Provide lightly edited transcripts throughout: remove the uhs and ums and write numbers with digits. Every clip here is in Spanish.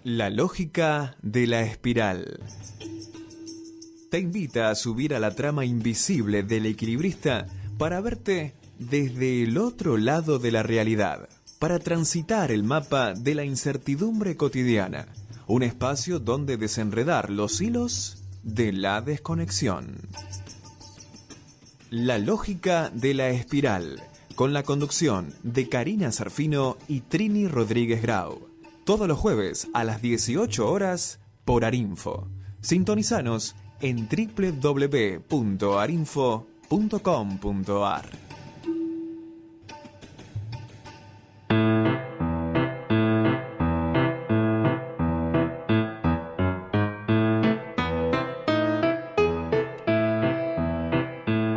La lógica de la espiral. Te invita a subir a la trama invisible del equilibrista para verte desde el otro lado de la realidad, para transitar el mapa de la incertidumbre cotidiana, un espacio donde desenredar los hilos de la desconexión. La lógica de la espiral, con la conducción de Karina Zarfino y Trini Rodríguez Grau. Todos los jueves a las 18 horas por Arinfo. Sintonizanos en www.arinfo.com.ar.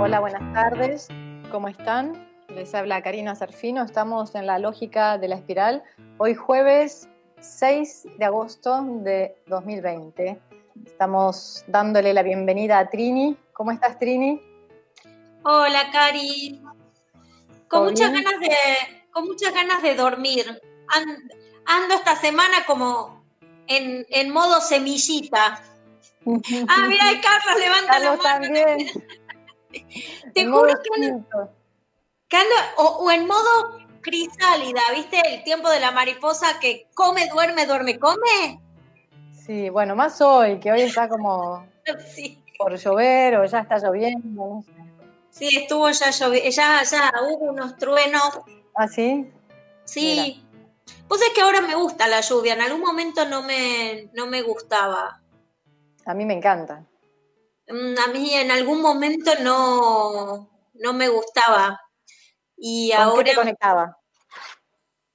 Hola, buenas tardes. ¿Cómo están? Les habla Karina Zarfino. Estamos en la lógica de la espiral. Hoy jueves 6 de agosto de 2020. Estamos dándole la bienvenida a Trini. ¿Cómo estás, Trini? Hola, Cari. Con muchas ganas de dormir. Ando esta semana como en modo semillita. Mira, ahí Carlos levanta la mano. También. Te juro que ando o en modo crisálida, ¿viste? El tiempo de la mariposa que come, duerme, come. Sí, bueno, más hoy, que hoy está como sí. Por llover o ya está lloviendo. Sí, estuvo ya lloviendo, ya hubo unos truenos. ¿Ah, sí? Sí. Pues es que ahora me gusta la lluvia, en algún momento no me gustaba. A mí me encanta. A mí en algún momento no me gustaba. Y ¿Con ahora, qué te conectaba?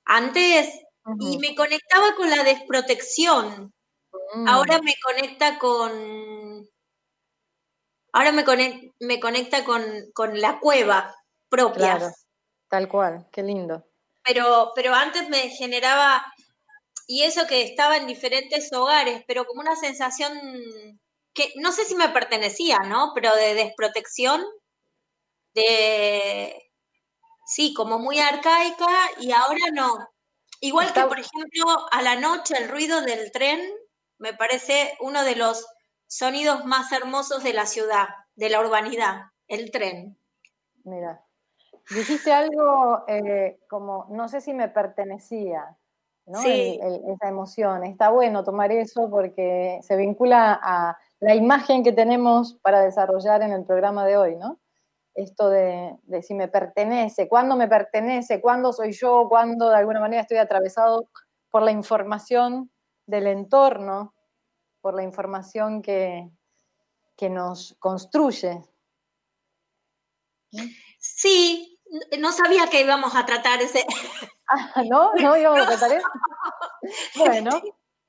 Antes, y me conectaba con la desprotección. Ahora me conecta me conecta con la cueva propia. Claro, tal cual, qué lindo. Pero antes me generaba, y eso que estaba en diferentes hogares, pero como una sensación que no sé si me pertenecía, ¿no? Pero de desprotección, sí, como muy arcaica, y ahora no. Igual que, por ejemplo, a la noche el ruido del tren me parece uno de los sonidos más hermosos de la ciudad, de la urbanidad, el tren. Mira, dijiste algo como, no sé si me pertenecía, ¿no? Sí. Esa emoción. Está bueno tomar eso porque se vincula a la imagen que tenemos para desarrollar en el programa de hoy, ¿no? Esto de si me pertenece, cuándo soy yo, cuándo de alguna manera estoy atravesado por la información del entorno, por la información que nos construye. Sí, no sabía que íbamos a tratar ese. ¿No íbamos a tratar eso? Bueno,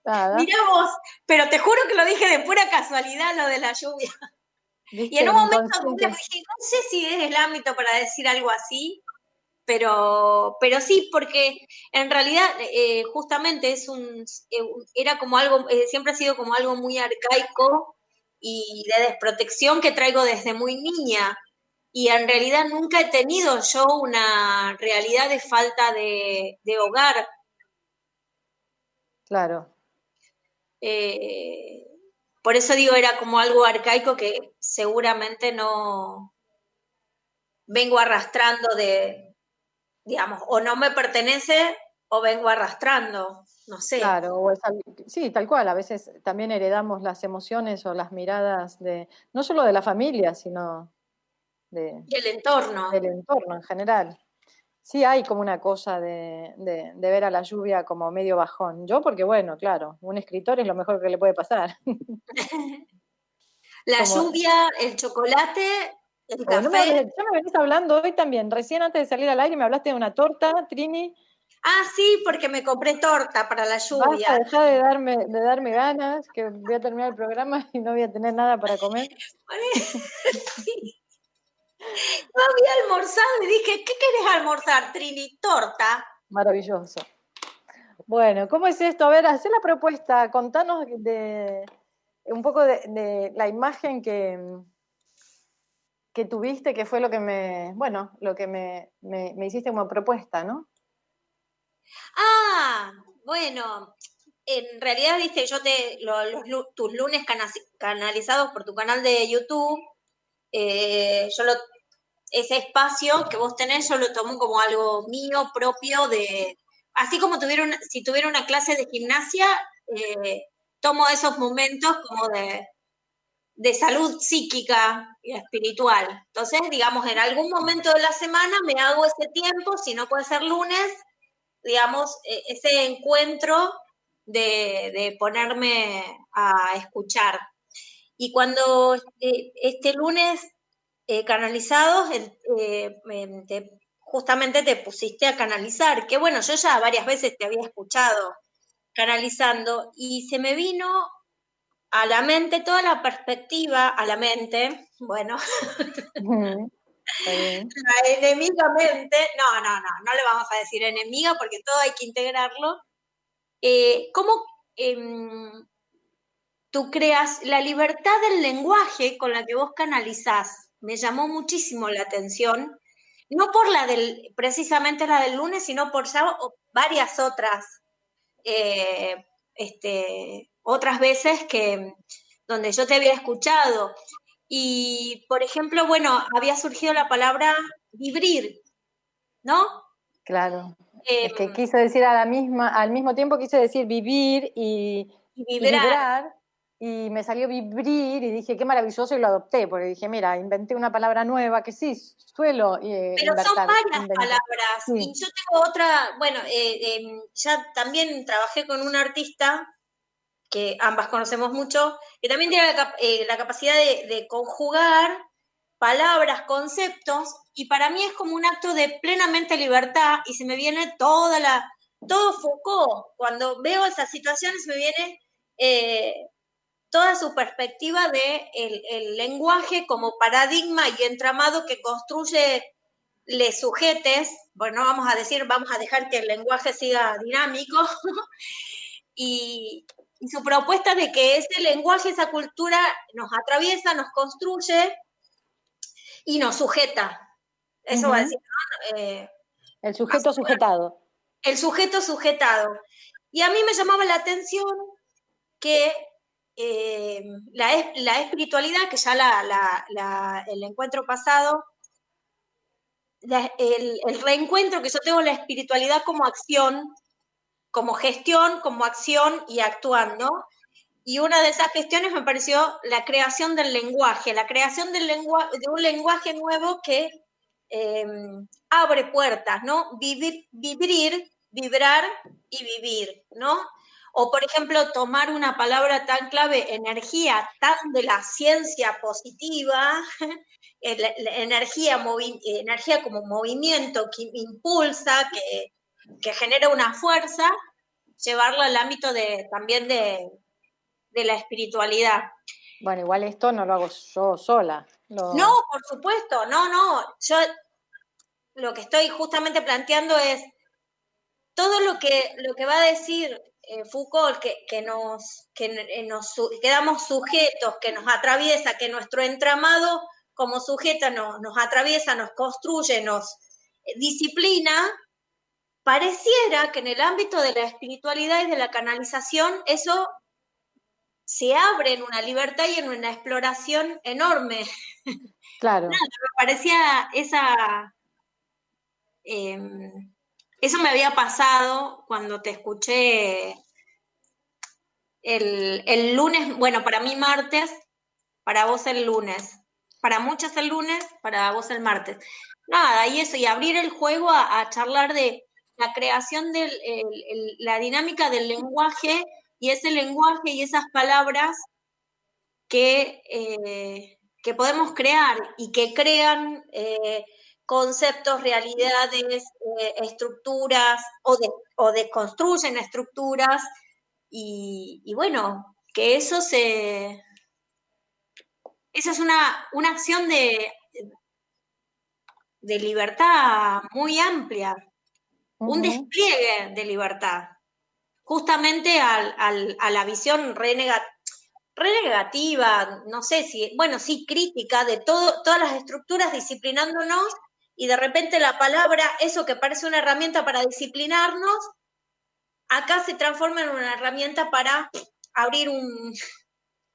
nada. Mirá vos, pero te juro que lo dije de pura casualidad, lo de la lluvia. Y en un momento dije, no sé si es el ámbito para decir algo así, pero sí, porque en realidad justamente era como algo, siempre ha sido como algo muy arcaico y de desprotección que traigo desde muy niña. Y en realidad nunca he tenido yo una realidad de falta de hogar. Claro. Por eso digo, era como algo arcaico que seguramente no vengo arrastrando digamos, o no me pertenece o vengo arrastrando, no sé. Claro, sí, tal cual. A veces también heredamos las emociones o las miradas no solo de la familia, sino del entorno. Del entorno en general. Sí hay como una cosa de ver a la lluvia como medio bajón. Yo porque, bueno, claro, un escritor es lo mejor que le puede pasar. La lluvia, el chocolate, el café. Ya me venís hablando hoy también. Recién antes de salir al aire me hablaste de una torta, Trini. Sí, porque me compré torta para la lluvia. Basta, dejá de darme ganas, que voy a terminar el programa y no voy a tener nada para comer. Sí. No había almorzado y dije, ¿qué querés almorzar, Trini? Torta. Maravilloso. Bueno, ¿cómo es esto? A ver, hacé la propuesta, contanos un poco de la imagen que tuviste, que fue lo que me hiciste como propuesta, ¿no? Bueno, en realidad, viste, tus lunes canalizados por tu canal de YouTube, ese espacio que vos tenés, yo lo tomo como algo mío, propio, así como si tuviera una clase de gimnasia, tomo esos momentos como de salud psíquica y espiritual. Entonces, digamos, en algún momento de la semana me hago ese tiempo, si no puede ser lunes, digamos, ese encuentro de ponerme a escuchar. Y cuando este lunes canalizados, justamente te pusiste a canalizar, que bueno, yo ya varias veces te había escuchado canalizando y se me vino a la mente toda la perspectiva, a la mente, bueno, Está bien. la enemiga mente, no le vamos a decir enemiga porque todo hay que integrarlo. ¿Cómo tú creas la libertad del lenguaje con la que vos canalizás? Me llamó muchísimo la atención, no por precisamente la del lunes, sino por ya varias otras, otras veces donde yo te había escuchado. Y, por ejemplo, bueno, había surgido la palabra vibrir, ¿no? Claro. Es que quise decir al mismo tiempo quise decir vivir y vibrar, y me salió vibrir y dije, qué maravilloso, y lo adopté, porque dije, mira, inventé una palabra nueva que sí, suelo Pero son varias inventar. palabras. Sí. Y yo tengo otra, bueno, ya también trabajé con una artista que ambas conocemos mucho, que también tiene la capacidad de conjugar palabras, conceptos, y para mí es como un acto de plenamente libertad, y se me viene todo Foucault. Cuando veo esas situaciones me viene toda su perspectiva de el lenguaje como paradigma y entramado que construye les sujetes, bueno, vamos a dejar que el lenguaje siga dinámico, y su propuesta de que ese lenguaje, esa cultura nos atraviesa, nos construye y nos sujeta. Eso va a decir, ¿no? El sujeto sujetado. El sujeto sujetado. Y a mí me llamaba la atención que la espiritualidad, que ya el encuentro pasado, el reencuentro que yo tengo la espiritualidad como acción, como gestión, como acción y actuando. Y una de esas gestiones me pareció la creación del lenguaje, la creación de un lenguaje nuevo que abre puertas, ¿no? Vibrar y vivir, ¿no? O, por ejemplo, tomar una palabra tan clave, energía, tan de la ciencia positiva, energía como movimiento que impulsa, que genera una fuerza, llevarlo al ámbito también de la espiritualidad. Bueno, igual esto no lo hago yo sola. No, por supuesto, no. Yo lo que estoy justamente planteando es todo lo que va a decir Foucault, que nos quedamos sujetos, que nos atraviesa, que nuestro entramado como sujeto nos atraviesa, nos construye, nos disciplina. Pareciera que en el ámbito de la espiritualidad y de la canalización eso se abre en una libertad y en una exploración enorme. Claro. Nada, me parecía eso me había pasado cuando te escuché el lunes, bueno, para mí martes, para vos el lunes, para muchas el lunes, para vos el martes. Nada, y eso, y abrir el juego a charlar de la creación de la dinámica del lenguaje, y ese lenguaje y esas palabras que podemos crear y que crean conceptos, realidades, estructuras, o deconstruyen estructuras, y bueno, que eso esa es una acción de libertad muy amplia, un despliegue de libertad, justamente a la visión negativa, no sé si, bueno, sí, crítica de todas las estructuras disciplinándonos, y de repente la palabra, eso que parece una herramienta para disciplinarnos, acá se transforma en una herramienta para abrir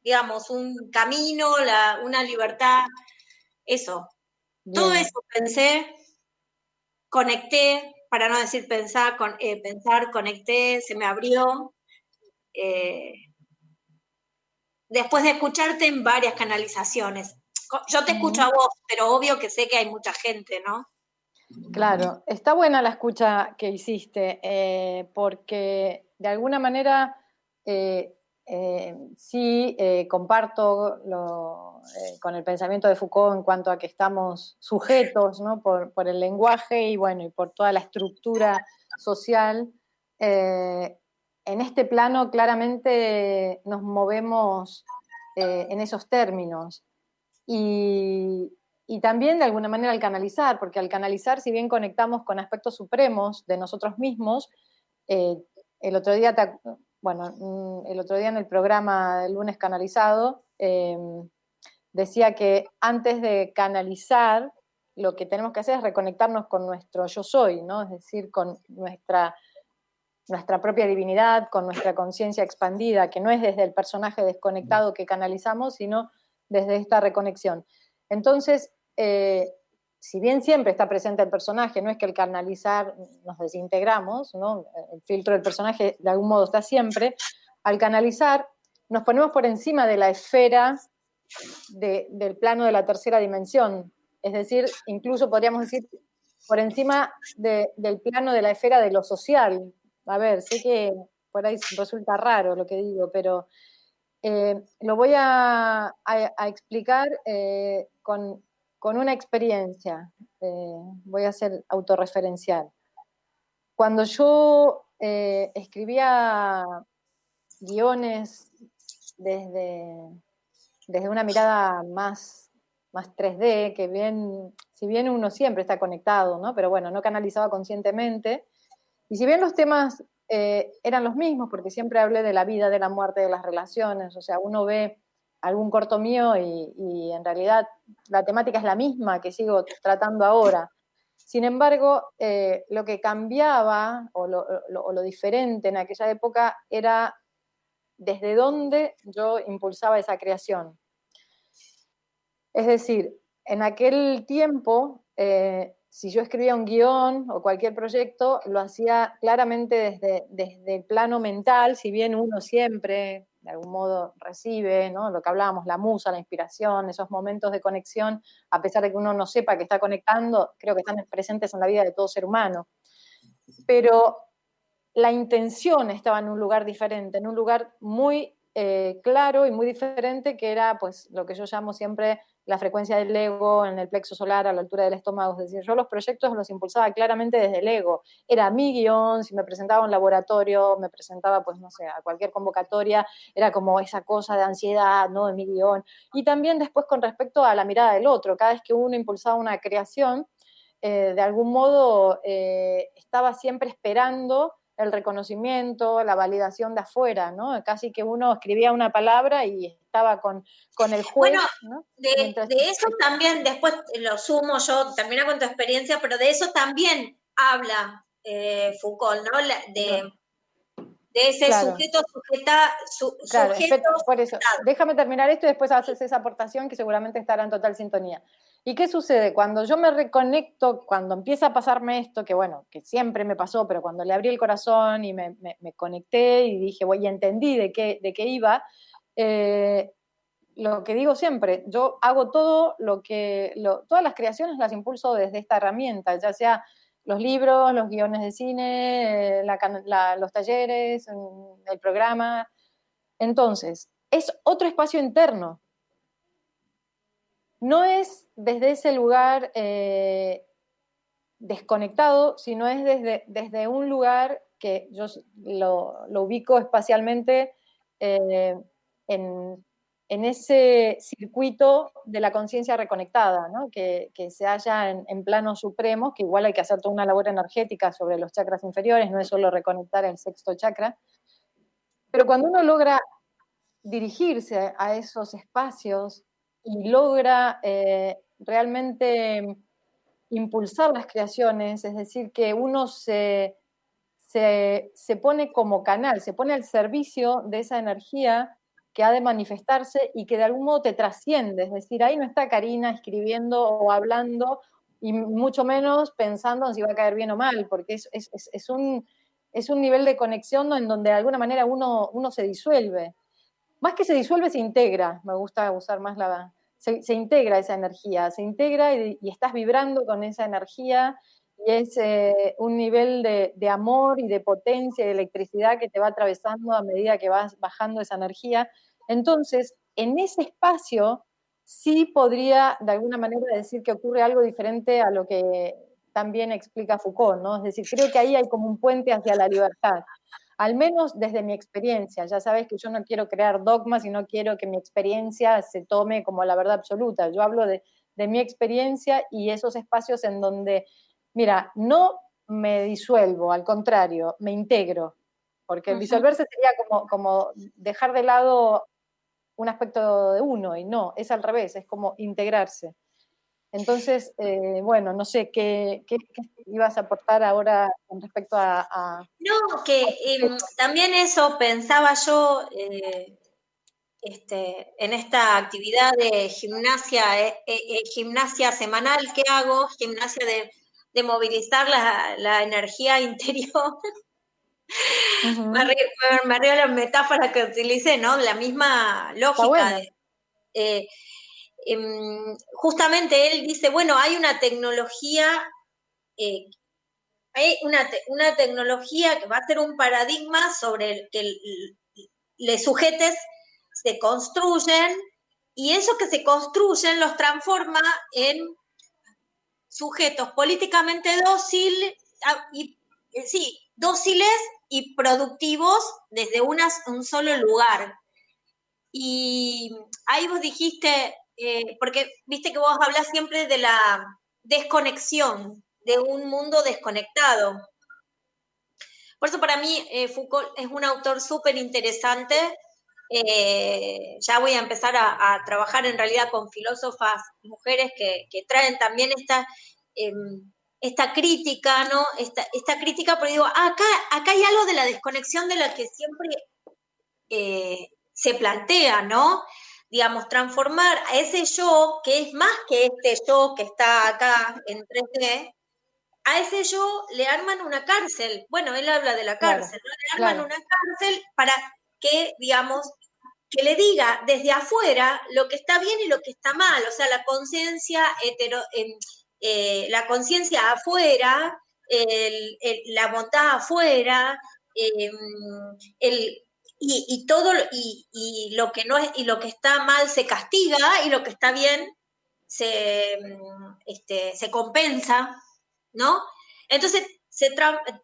digamos, un camino, una libertad, eso. Bien. Todo eso pensé, conecté, para no decir pensar, conecté, se me abrió. Después de escucharte en varias canalizaciones. Yo te escucho a vos, pero obvio que sé que hay mucha gente, ¿no? Claro, está buena la escucha que hiciste, porque de alguna manera sí comparto con el pensamiento de Foucault en cuanto a que estamos sujetos, ¿no? por el lenguaje y bueno, y por toda la estructura social. En este plano claramente nos movemos en esos términos. Y también de alguna manera al canalizar, porque al canalizar, si bien conectamos con aspectos supremos de nosotros mismos, el otro día, el otro día en el programa del lunes canalizado, decía que antes de canalizar, lo que tenemos que hacer es reconectarnos con nuestro yo soy, ¿no? Es decir, con nuestra propia divinidad, con nuestra conciencia expandida, que no es desde el personaje desconectado que canalizamos, sino desde esta reconexión. Entonces, si bien siempre está presente el personaje, no es que al canalizar nos desintegramos, ¿no? El filtro del personaje de algún modo está siempre, al canalizar nos ponemos por encima de la esfera del plano de la tercera dimensión, es decir, incluso podríamos decir por encima del plano de la esfera de lo social. A ver, sé que por ahí resulta raro lo que digo, pero lo voy a explicar con una experiencia. Voy a ser autorreferencial. Cuando yo escribía guiones desde una mirada más 3D, que si bien uno siempre está conectado, ¿no? Pero bueno, no canalizaba conscientemente. Y si bien los temas eran los mismos, porque siempre hablé de la vida, de la muerte, de las relaciones, o sea, uno ve algún corto mío y en realidad la temática es la misma que sigo tratando ahora. Sin embargo, lo que cambiaba o lo diferente en aquella época era desde dónde yo impulsaba esa creación. Es decir, en aquel tiempo, si yo escribía un guión o cualquier proyecto, lo hacía claramente desde el plano mental, si bien uno siempre, de algún modo, recibe, ¿no? Lo que hablábamos, la musa, la inspiración, esos momentos de conexión, a pesar de que uno no sepa que está conectando, creo que están presentes en la vida de todo ser humano. Pero la intención estaba en un lugar diferente, en un lugar muy claro y muy diferente, que era pues lo que yo llamo siempre la frecuencia del ego en el plexo solar a la altura del estómago. Es decir, yo los proyectos los impulsaba claramente desde el ego. Era mi guión, si me presentaba a un laboratorio, me presentaba pues no sé, a cualquier convocatoria, era como esa cosa de ansiedad, ¿no? De mi guión. Y también después con respecto a la mirada del otro, cada vez que uno impulsaba una creación, de algún modo estaba siempre esperando el reconocimiento, la validación de afuera, ¿no? Casi que uno escribía una palabra y estaba con el juez, bueno, ¿no? de eso también, después lo sumo yo, termino con tu experiencia, pero de eso también habla Foucault, ¿no? De ese claro. Claro, sujeto. por eso, déjame terminar esto y después haces esa aportación que seguramente estará en total sintonía. ¿Y qué sucede? Cuando yo me reconecto, cuando empieza a pasarme esto, que bueno, que siempre me pasó, pero cuando le abrí el corazón y me conecté y dije, y entendí de qué iba, lo que digo siempre, yo hago todo todas las creaciones las impulso desde esta herramienta, ya sea los libros, los guiones de cine, los talleres, el programa. Entonces, es otro espacio interno. No es desde ese lugar desconectado, sino es desde un lugar que yo lo ubico espacialmente en ese circuito de la conciencia reconectada, ¿no? que se halla en planos supremos, que igual hay que hacer toda una labor energética sobre los chakras inferiores, no es solo reconectar el sexto chakra, pero cuando uno logra dirigirse a esos espacios y logra realmente impulsar las creaciones, es decir, que uno se se pone como canal, se pone al servicio de esa energía que ha de manifestarse y que de algún modo te trasciende. Es decir, ahí no está Karina escribiendo o hablando, y mucho menos pensando en si va a caer bien o mal, porque es un nivel de conexión en donde de alguna manera uno se disuelve. Más que se disuelve, se integra. Me gusta usar más se integra esa energía, se integra y estás vibrando con esa energía, y es un nivel de amor y de potencia y de electricidad que te va atravesando a medida que vas bajando esa energía. Entonces, en ese espacio sí podría de alguna manera decir que ocurre algo diferente a lo que también explica Foucault, ¿no? Es decir, creo que ahí hay como un puente hacia la libertad, al menos desde mi experiencia. Ya sabes que yo no quiero crear dogmas y no quiero que mi experiencia se tome como la verdad absoluta. Yo hablo de mi experiencia y esos espacios en donde, mira, no me disuelvo, al contrario, me integro, porque el disolverse sería como dejar de lado un aspecto de uno, y no, es al revés, es como integrarse. Entonces, bueno, no sé, ¿qué ibas a aportar ahora con respecto a... No, que también eso pensaba yo en esta actividad de gimnasia semanal que hago, gimnasia de movilizar la energía interior. Me río la metáfora que utilicé, ¿no? La misma lógica. Justamente él dice, bueno, hay una tecnología, una tecnología que va a ser un paradigma sobre el que les sujetes se construyen, y eso que se construyen los transforma en sujetos políticamente dóciles y productivos desde un solo lugar. Y ahí vos dijiste, porque viste que vos hablas siempre de la desconexión, de un mundo desconectado. Por eso para mí Foucault es un autor súper interesante. Ya voy a empezar a trabajar en realidad con filósofas mujeres que traen también esta crítica, ¿no? Esta crítica, pero digo, acá hay algo de la desconexión de la que siempre se plantea, ¿no? Digamos, transformar a ese yo, que es más que este yo que está acá en 3D, a ese yo le arman una cárcel. Bueno, él habla de la cárcel, ¿no? Le arman una cárcel para que, digamos, que le diga desde afuera lo que está bien y lo que está mal. O sea, la conciencia la conciencia afuera, la bondad afuera, y todo, y lo que no es, y lo que está mal se castiga, y lo que está bien se compensa, ¿no? Entonces,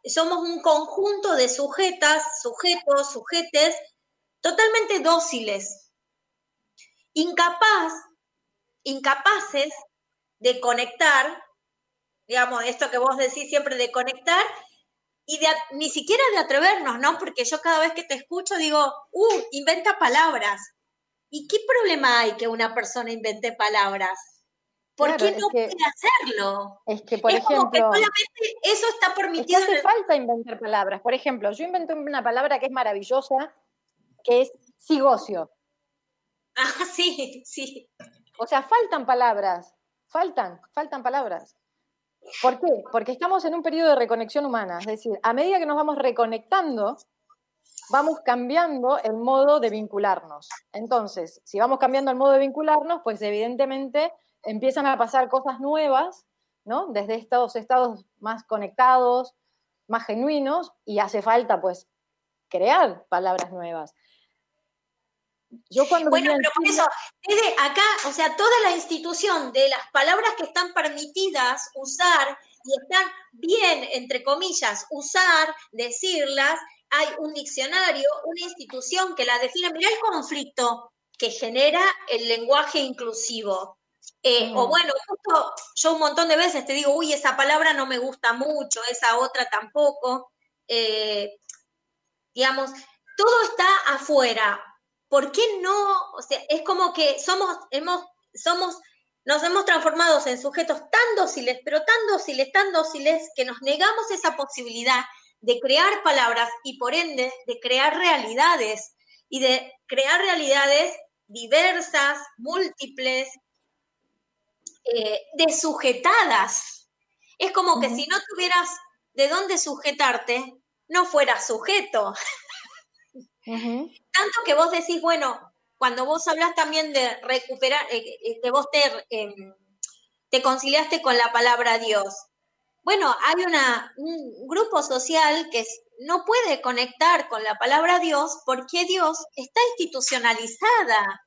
somos un conjunto de sujetas, sujetos, sujetes, totalmente dóciles, incapaces de conectar, digamos, esto que vos decís siempre de conectar, y ni siquiera de atrevernos, ¿no? Porque yo cada vez que te escucho digo, inventa palabras. ¿Y qué problema hay que una persona invente palabras? ¿Por qué no puede hacerlo? Es que, por ejemplo, como que solamente eso está permitido. Es que hace falta inventar palabras. Por ejemplo, yo inventé una palabra que es maravillosa, que es cigocio. Ah, sí, sí. O sea, faltan palabras, faltan palabras. ¿Por qué? Porque estamos en un periodo de reconexión humana. Es decir, a medida que nos vamos reconectando, vamos cambiando el modo de vincularnos. Entonces, si vamos cambiando el modo de vincularnos, pues evidentemente empiezan a pasar cosas nuevas, ¿no? Desde estos estados más conectados, más genuinos, y hace falta, pues, crear palabras nuevas. Bueno, pero por eso, desde acá, o sea, toda la institución de las palabras que están permitidas usar y están bien, entre comillas, usar, decirlas, hay un diccionario, una institución que la define. Mirá el conflicto que genera el lenguaje inclusivo. O bueno, justo yo un montón de veces te digo, esa palabra no me gusta mucho, esa otra tampoco. Digamos, todo está afuera. ¿Por qué no? O sea, es como que nos hemos transformado en sujetos tan dóciles, pero tan dóciles, que nos negamos esa posibilidad de crear palabras y por ende de crear realidades y de crear realidades diversas, múltiples, desujetadas. Es como que si no tuvieras de dónde sujetarte, no fueras sujeto. Tanto que vos decís, bueno, cuando vos hablas también de recuperar, que vos te conciliaste con la palabra Dios. Bueno, hay un grupo social que no puede conectar con la palabra Dios porque Dios está institucionalizada.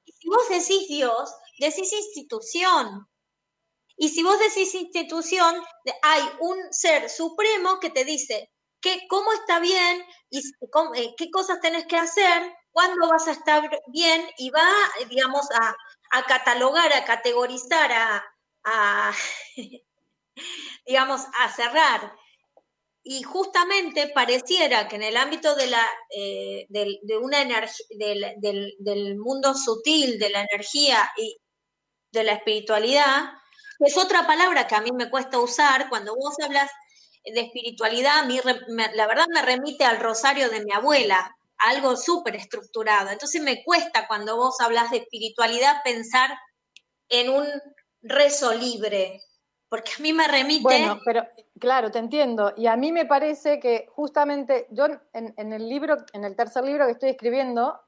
Y si vos decís Dios, decís institución. Y si vos decís institución, hay un ser supremo que te dice cómo está bien y qué cosas tenés que hacer, cuándo vas a estar bien y va, digamos, a catalogar, a categorizar, digamos, a cerrar. Y justamente pareciera que en el ámbito de una energía, del mundo sutil, de la energía y de la espiritualidad, es otra palabra que a mí me cuesta usar. Cuando vos hablas de espiritualidad, a mí la verdad me remite al rosario de mi abuela, algo súper estructurado. Entonces me cuesta cuando vos hablas de espiritualidad pensar en un rezo libre, porque a mí me remite... Bueno, pero claro, te entiendo. Y a mí me parece que justamente yo en el libro, en el tercer libro que estoy escribiendo,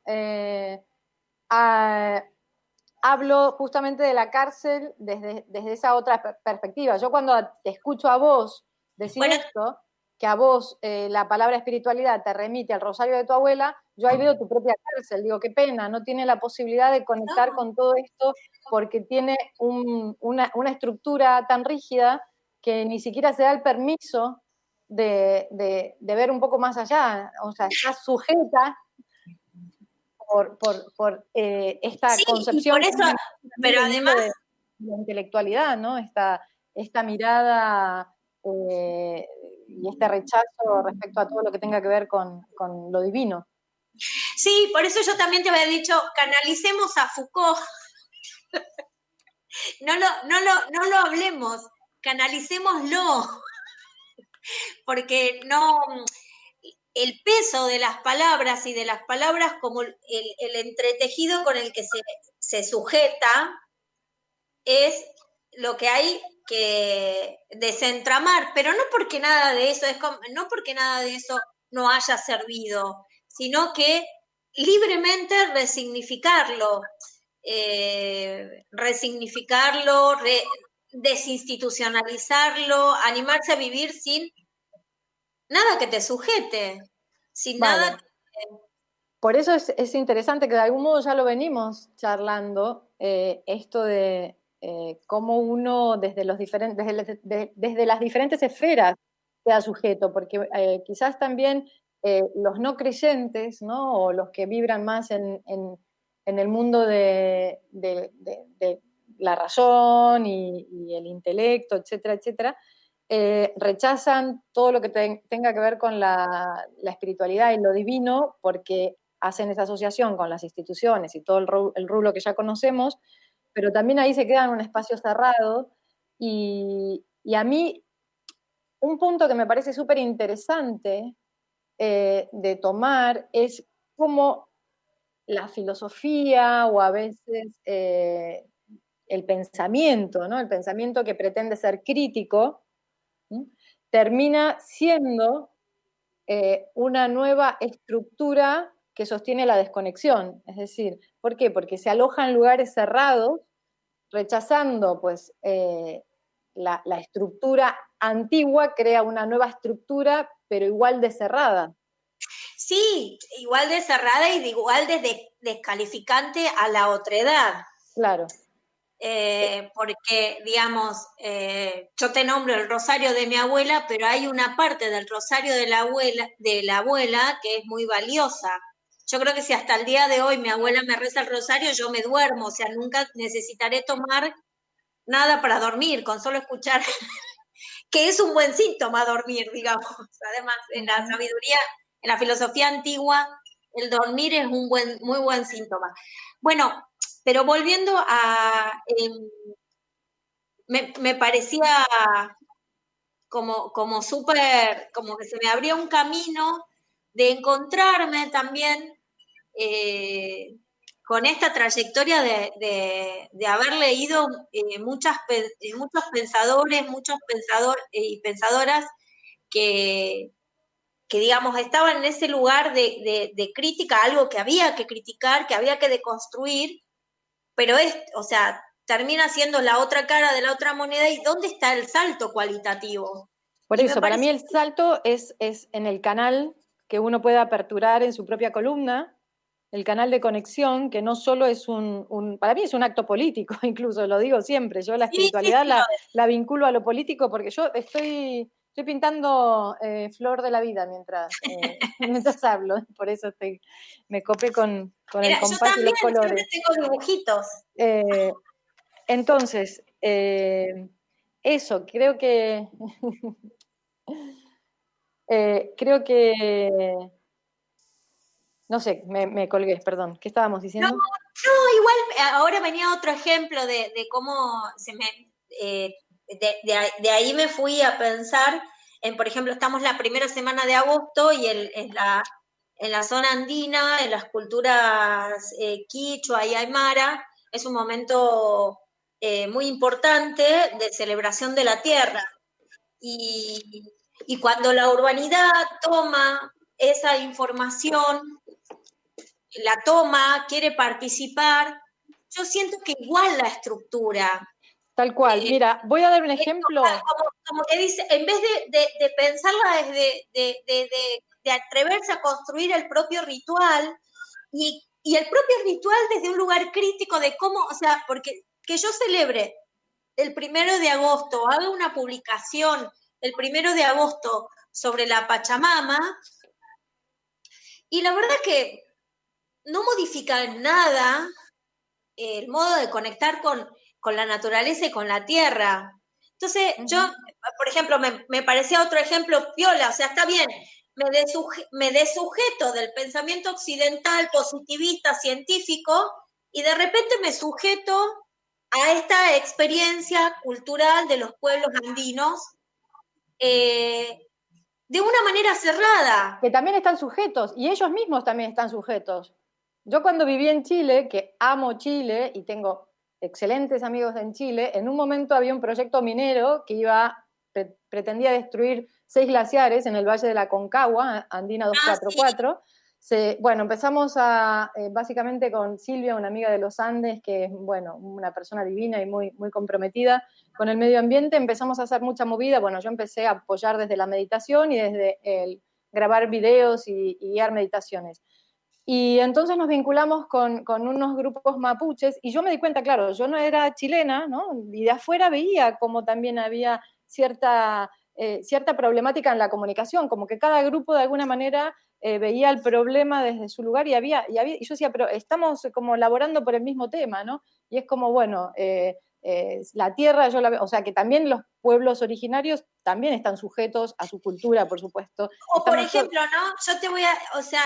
hablo justamente de la cárcel desde esa otra perspectiva. Yo cuando te escucho a vos decir esto, que a vos la palabra espiritualidad te remite al rosario de tu abuela, yo ahí veo tu propia cárcel. Digo, qué pena, no tiene la posibilidad de conectar con todo esto porque tiene una estructura tan rígida que ni siquiera se da el permiso de ver un poco más allá. O sea, está sujeta por esta concepción, y por eso, pero además de la intelectualidad, ¿no? Esta mirada y este rechazo respecto a todo lo que tenga que ver con lo divino. Sí, por eso yo también te había dicho, canalicemos a Foucault. No lo hablemos, canalicémoslo, porque no, el peso de las palabras y de las palabras como el entretejido con el que se sujeta es lo que hay que desentramar, pero no porque nada de eso no porque nada de eso no haya servido, sino que libremente resignificarlo, desinstitucionalizarlo, animarse a vivir sin nada que te sujete, sin nada que... Por eso es interesante que de algún modo ya lo venimos charlando, esto de cómo uno desde las diferentes esferas queda sujeto, porque quizás también los no creyentes, ¿no? O los que vibran más en el mundo de la razón y el intelecto, etcétera, etcétera, rechazan todo lo que tenga que ver con la espiritualidad y lo divino porque hacen esa asociación con las instituciones y todo el rulo que ya conocemos, pero también ahí se quedan en un espacio cerrado y a mí un punto que me parece súper interesante de tomar es cómo la filosofía o a veces el pensamiento, ¿no? El pensamiento que pretende ser crítico, ¿sí? Termina siendo una nueva estructura que sostiene la desconexión. Es decir, ¿por qué? Porque se aloja en lugares cerrados, rechazando pues, la estructura antigua, crea una nueva estructura, pero igual de cerrada. Sí, igual de cerrada y igual de descalificante a la otredad. Claro. Porque, digamos, yo te nombro el rosario de mi abuela, pero hay una parte del rosario de la abuela que es muy valiosa. Yo creo que si hasta el día de hoy mi abuela me reza el rosario, yo me duermo, o sea, nunca necesitaré tomar nada para dormir, con solo escuchar, que es un buen síntoma dormir, digamos. Además, en la sabiduría, en la filosofía antigua, el dormir es un muy buen síntoma. Bueno, pero volviendo a... me parecía como súper, como que se me abría un camino de encontrarme también con esta trayectoria de haber leído muchos pensadores, y pensadoras que digamos, estaban en ese lugar de crítica, algo que había que criticar, que había que deconstruir, pero o sea, termina siendo la otra cara de la otra moneda, y ¿dónde está el salto cualitativo? Por eso, para mí el salto es en el canal que uno puede aperturar en su propia columna, el canal de conexión, que no solo es para mí es un acto político, incluso lo digo siempre, yo la espiritualidad la vinculo a lo político, porque yo estoy pintando Flor de la Vida mientras hablo, por eso me copé con el compás y los colores. Yo tengo dibujitos. Entonces, eso, creo que no sé, me colgué, perdón. ¿Qué estábamos diciendo? No, igual ahora venía otro ejemplo de cómo de ahí me fui a pensar en, por ejemplo, estamos la primera semana de agosto y en la zona andina, en las culturas quichua y aymara, es un momento muy importante de celebración de la tierra. Y cuando la urbanidad toma esa información, la toma, quiere participar, yo siento que igual la estructura. Tal cual, mira, voy a dar un ejemplo. Como que dice, en vez de pensarla desde de atreverse a construir el propio ritual, y el propio ritual desde un lugar crítico de cómo, o sea, porque que yo celebre el 1 de agosto, haga una publicación el 1 de agosto sobre la Pachamama, y la verdad que no modifica en nada el modo de conectar con la naturaleza y con la tierra. Entonces, yo, por ejemplo, me parecía otro ejemplo piola, o sea, está bien, me desujeto del pensamiento occidental, positivista, científico, y de repente me sujeto a esta experiencia cultural de los pueblos andinos de una manera cerrada. Que también están sujetos, y ellos mismos también están sujetos. Yo cuando viví en Chile, que amo Chile y tengo excelentes amigos en Chile, en un momento había un proyecto minero que pretendía destruir 6 glaciares en el Valle de la Concagua, Andina 244. Sí. Bueno, empezamos básicamente con Silvia, una amiga de los Andes, que es, bueno, una persona divina y muy, muy comprometida con el medio ambiente. Empezamos a hacer mucha movida. Bueno, yo empecé a apoyar desde la meditación y desde el grabar videos y guiar meditaciones. Y entonces nos vinculamos con unos grupos mapuches, y yo me di cuenta, claro, yo no era chilena, ¿no? Y de afuera veía como también había cierta problemática en la comunicación, como que cada grupo de alguna manera veía el problema desde su lugar, y yo decía, pero estamos como laborando por el mismo tema, ¿no? Y es como, bueno, la tierra, yo la veo, o sea, que también los pueblos originarios también están sujetos a su cultura, por supuesto. O por ejemplo, ¿no? Yo te voy a, o sea,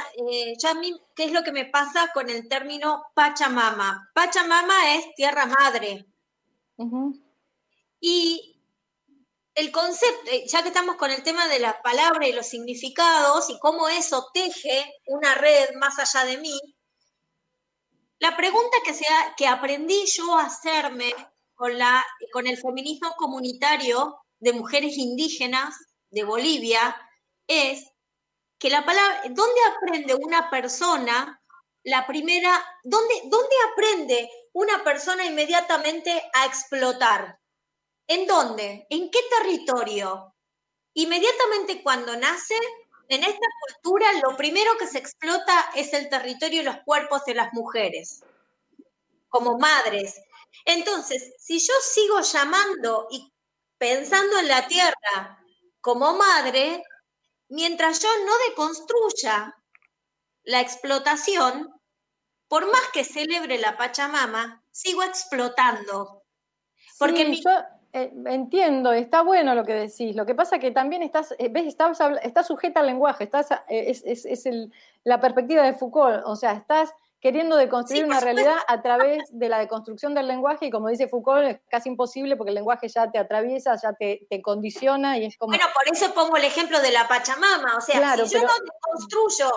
yo a mí, ¿qué es lo que me pasa con el término Pachamama? Pachamama es tierra madre. Y el concepto, ya que estamos con el tema de la palabra y los significados y cómo eso teje una red más allá de mí, la pregunta que aprendí yo a hacerme con el feminismo comunitario de mujeres indígenas de Bolivia es que la palabra, ¿dónde aprende una persona dónde aprende una persona inmediatamente a explotar? ¿En dónde? ¿En qué territorio? Inmediatamente cuando nace, en esta cultura lo primero que se explota es el territorio y los cuerpos de las mujeres, como madres. Entonces, si yo sigo llamando y pensando en la tierra como madre, mientras yo no deconstruya la explotación, por más que celebre la Pachamama, sigo explotando. Porque sí, entiendo, está bueno lo que decís. Lo que pasa que también estás sujeta al lenguaje, la perspectiva de Foucault, o sea, estás queriendo deconstruir una realidad a través de la deconstrucción del lenguaje, y como dice Foucault, es casi imposible porque el lenguaje ya te atraviesa, ya te condiciona, y es como... Bueno, por eso pongo el ejemplo de la Pachamama, o sea, claro, si yo no deconstruyo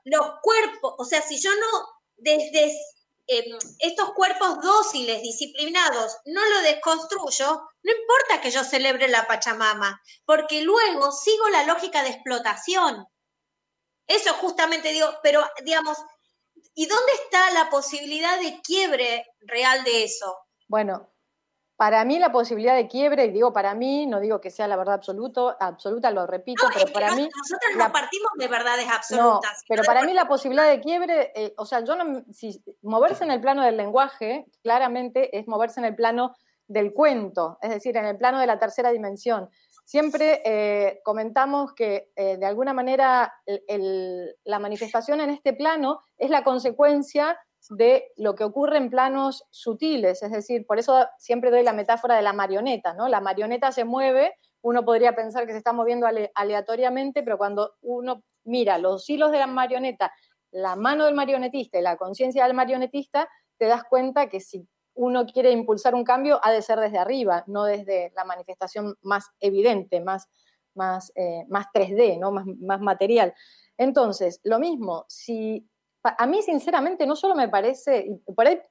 los cuerpos, o sea, si yo no, desde estos cuerpos dóciles, disciplinados, no lo desconstruyo, no importa que yo celebre la Pachamama, porque luego sigo la lógica de explotación. Eso justamente digo, pero digamos, ¿y dónde está la posibilidad de quiebre real de eso? Bueno, para mí la posibilidad de quiebre, y digo para mí, no digo que sea la verdad absoluta, lo repito, No, pero es que para mí... nosotros no partimos de verdades absolutas. No, pero para mí la posibilidad de quiebre, o sea, moverse en el plano del lenguaje, claramente es moverse en el plano del cuento, es decir, en el plano de la tercera dimensión. Siempre comentamos que de alguna manera la manifestación en este plano es la consecuencia de lo que ocurre en planos sutiles, es decir, por eso siempre doy la metáfora de la marioneta, ¿no? La marioneta se mueve, uno podría pensar que se está moviendo aleatoriamente, pero cuando uno mira los hilos de la marioneta, la mano del marionetista y la conciencia del marionetista, te das cuenta que si uno quiere impulsar un cambio, ha de ser desde arriba, no desde la manifestación más evidente, más 3D, ¿no? más material. Entonces, lo mismo, a mí sinceramente no solo me parece, y por ahí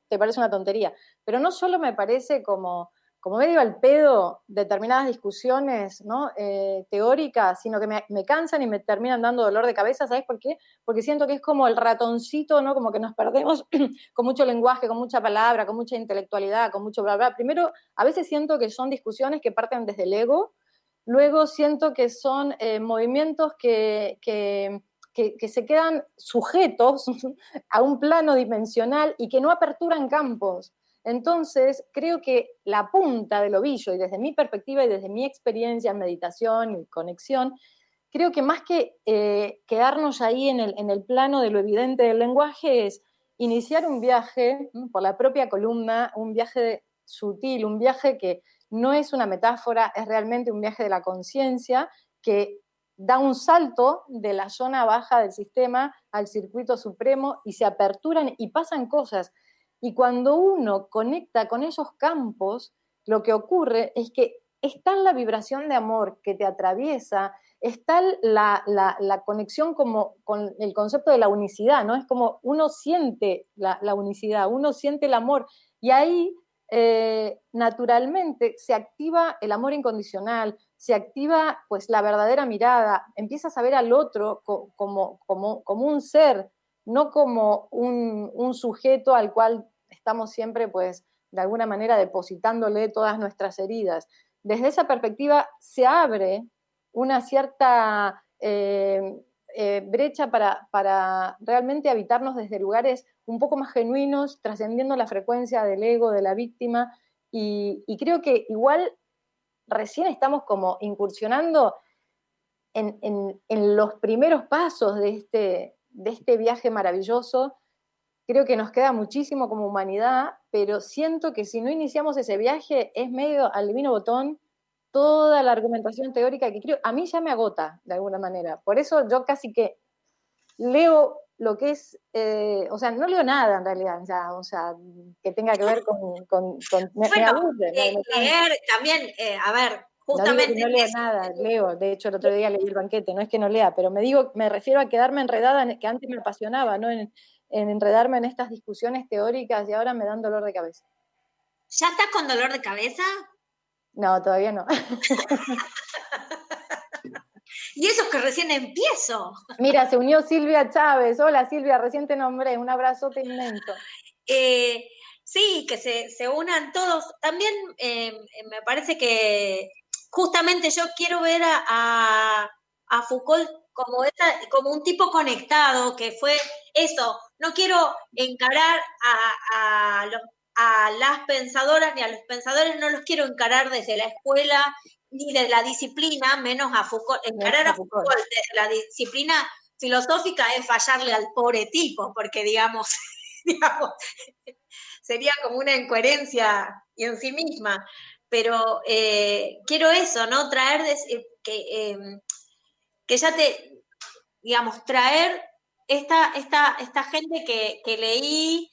te parece una tontería, pero no solo me parece como medio al pedo determinadas discusiones, ¿no? Teóricas, sino que me cansan y me terminan dando dolor de cabeza. ¿Sabes por qué? Porque siento que es como el ratoncito, ¿no? Como que nos perdemos con mucho lenguaje, con mucha palabra, con mucha intelectualidad, con mucho bla, bla. Primero, a veces siento que son discusiones que parten desde el ego, luego siento que son movimientos que se quedan sujetos a un plano dimensional y que no aperturan campos. Entonces, creo que la punta del ovillo, y desde mi perspectiva y desde mi experiencia en meditación y conexión, creo que más que quedarnos ahí en el plano de lo evidente del lenguaje, es iniciar un viaje por la propia columna, un viaje sutil, un viaje que no es una metáfora, es realmente un viaje de la conciencia que da un salto de la zona baja del sistema al circuito supremo y se aperturan y pasan cosas. Y cuando uno conecta con esos campos, lo que ocurre es que está la vibración de amor que te atraviesa, está la conexión como con el concepto de la unicidad, ¿no? Es como uno siente la unicidad, uno siente el amor, y ahí naturalmente se activa el amor incondicional, se activa pues la verdadera mirada, empiezas a ver al otro como un ser, no como un sujeto al cual estamos siempre pues de alguna manera depositándole todas nuestras heridas. Desde esa perspectiva se abre una cierta brecha para realmente habitarnos desde lugares un poco más genuinos, trascendiendo la frecuencia del ego, de la víctima, y creo que igual recién estamos como incursionando en los primeros pasos de este viaje maravilloso. Creo que nos queda muchísimo como humanidad, pero siento que si no iniciamos ese viaje es medio al divino botón toda la argumentación teórica que creo, a mí ya me agota de alguna manera. Por eso yo casi que leo lo que es, o sea, no leo nada en realidad, ya, o sea, que tenga que ver con me aburre. Leer también, a ver, justamente. No digo que no leo nada, leo, de hecho el otro día leí El banquete, no es que no lea, pero me refiero a quedarme enredada, que antes me apasionaba, ¿no? En enredarme en estas discusiones teóricas, y ahora me dan dolor de cabeza. ¿Ya estás con dolor de cabeza? No, todavía no. Y eso que recién empiezo. Mira, se unió Silvia Chávez. Hola Silvia, recién te nombré, un abrazote inmenso. Sí, que se unan todos. También me parece que justamente yo quiero ver a Foucault como un tipo conectado, que fue eso. No quiero encarar a las pensadoras ni a los pensadores, no los quiero encarar desde la escuela ni de la disciplina, menos a Foucault. Encarar a Foucault desde la disciplina filosófica es fallarle al pobre tipo, porque digamos, sería como una incoherencia en sí misma. pero quiero eso, ¿no? Traer, que ya digamos, traer esta gente que leí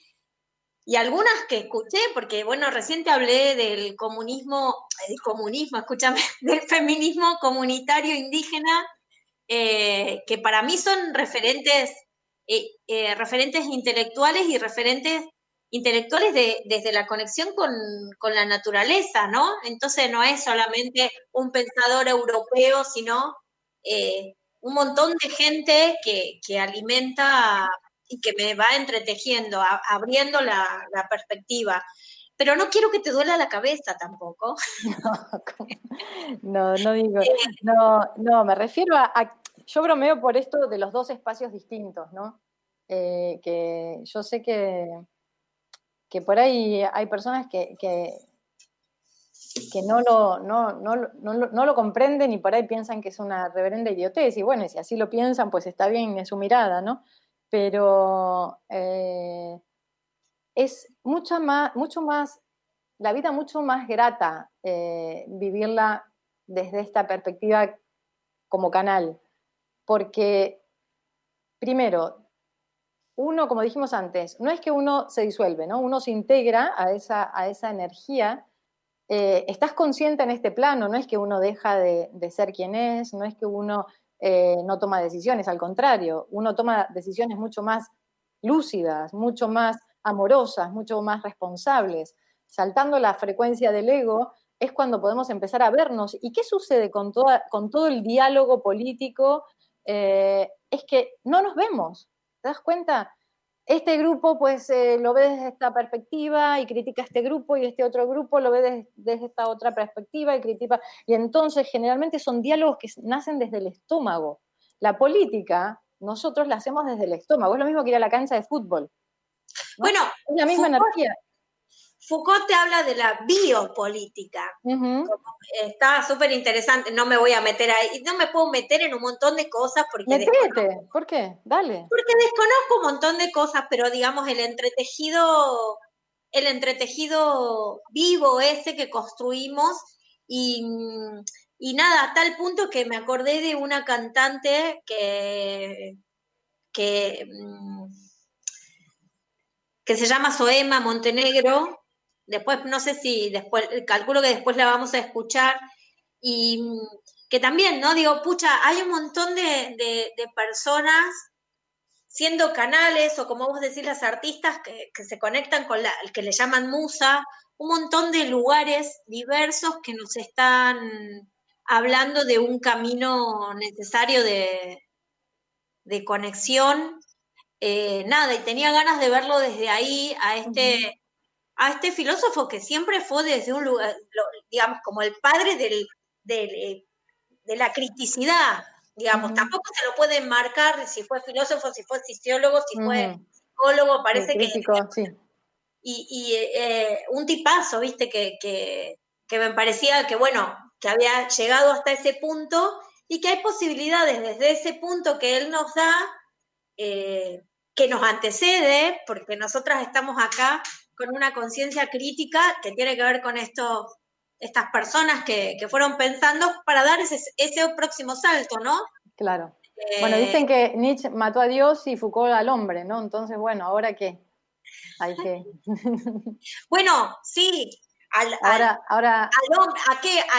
y algunas que escuché, porque bueno, recién te hablé del comunismo, escúchame, del feminismo comunitario indígena, que para mí son referentes intelectuales y referentes intelectuales desde la conexión con la naturaleza, ¿no? Entonces no es solamente un pensador europeo, sino un montón de gente que alimenta y que me va entretejiendo, abriendo la perspectiva. Pero no quiero que te duela la cabeza tampoco. No digo, no, me refiero yo bromeo por esto de los dos espacios distintos, ¿no? Que yo sé que por ahí hay personas que no lo comprenden y por ahí piensan que es una reverenda idiotez, y bueno, si así lo piensan, pues está bien, es su mirada, ¿no? Pero es mucho más, la vida mucho más grata vivirla desde esta perspectiva como canal, porque primero, uno, como dijimos antes, no es que uno se disuelve, ¿no? Uno se integra a esa energía. Estás consciente en este plano, no es que uno deja de ser quien es, no es que uno no toma decisiones, al contrario, uno toma decisiones mucho más lúcidas, mucho más amorosas, mucho más responsables. Saltando la frecuencia del ego es cuando podemos empezar a vernos. ¿Y qué sucede con todo el diálogo político? Es que no nos vemos. ¿Te das cuenta? Este grupo pues lo ve desde esta perspectiva y critica a este grupo, y este otro grupo lo ve desde esta otra perspectiva y critica. Y entonces generalmente son diálogos que nacen desde el estómago. La política nosotros la hacemos desde el estómago. Es lo mismo que ir a la cancha de fútbol, ¿no? Bueno, es la misma energía. Foucault te habla de la biopolítica. Está súper interesante, no me voy a meter ahí, no me puedo meter en un montón de cosas porque Metete, ¿por qué? Dale. Porque desconozco un montón de cosas, pero digamos el entretejido vivo ese que construimos y, nada, a tal punto que me acordé de una cantante que se llama Soema Montenegro. Después, no sé si después, calculo que después la vamos a escuchar, y que también, ¿no? Digo, pucha, hay un montón de personas siendo canales, o como vos decís, las artistas que se conectan con que le llaman musa, un montón de lugares diversos que nos están hablando de un camino necesario de conexión. Nada, y tenía ganas de verlo desde ahí, a este filósofo que siempre fue desde un lugar, digamos, como el padre de la criticidad, digamos. Tampoco se lo pueden marcar si fue filósofo, si fue sociólogo, si fue psicólogo, parece crítico, que... sí. Y un tipazo, viste, que me parecía que, bueno, que había llegado hasta ese punto y que hay posibilidades desde ese punto que él nos da, que nos antecede, porque nosotras estamos acá con una conciencia crítica que tiene que ver con estas personas que fueron pensando para dar ese próximo salto, ¿no? Claro. Bueno, dicen que Nietzsche mató a Dios y Foucault al hombre, ¿no? Entonces, bueno, ¿ahora qué? Hay que... Bueno, sí. Ahora, ¿A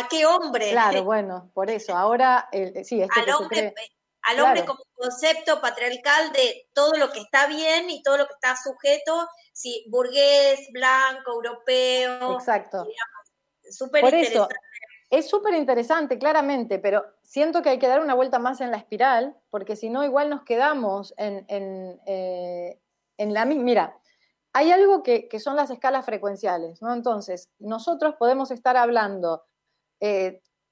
qué hombre? Claro, bueno, por eso. Ahora, sí, esto al que se hombre, cree... al Claro. hombre como concepto patriarcal de todo lo que está bien y todo lo que está sujeto, sí, burgués, blanco, europeo. Exacto. Súper Por interesante. eso, es súper interesante, claramente, pero siento que hay que dar una vuelta más en la espiral, porque si no, igual nos quedamos en la misma... Mira, hay algo que son las escalas frecuenciales, ¿no? Entonces, nosotros podemos estar hablando